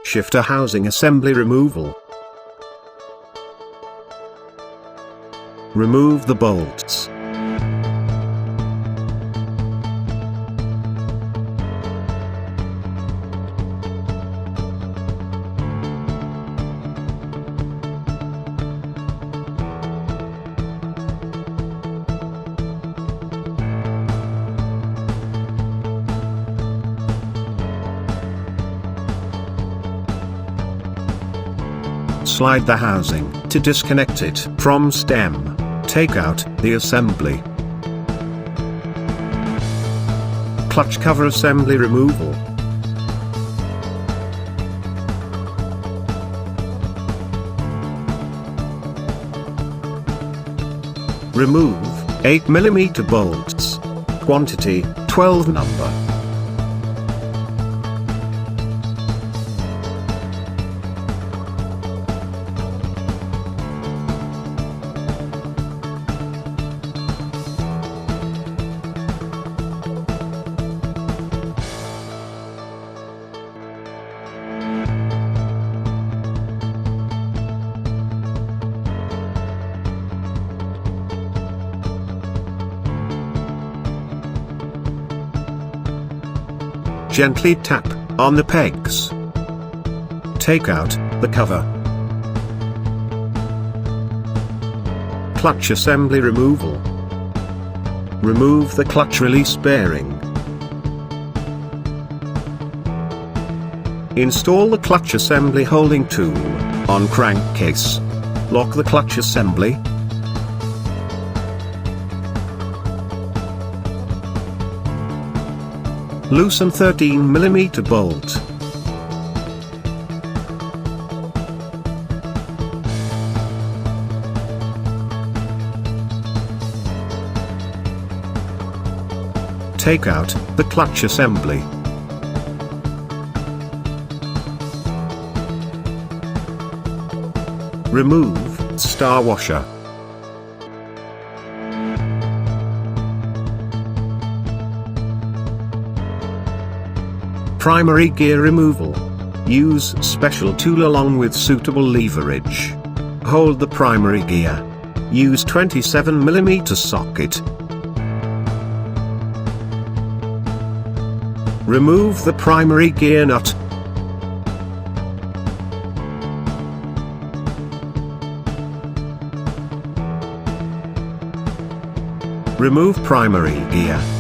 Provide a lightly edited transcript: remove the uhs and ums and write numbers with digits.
Shifter housing assembly removal. Remove the bolts. Slide the housing to disconnect it from stem. Take out the assembly. Clutch cover assembly removal. Remove 8mm bolts. Quantity 12 number. Gently tap on the pegs. Take out the cover. Clutch assembly removal. Remove the clutch release bearing. Install the clutch assembly holding tool on crankcase. Lock the clutch assembly. Loosen 13mm bolt. Take out the clutch assembly. Remove star washer. Primary gear removal. Use special tool along with suitable leverage. Hold the primary gear. Use 27mm socket. Remove the primary gear nut. Remove primary gear.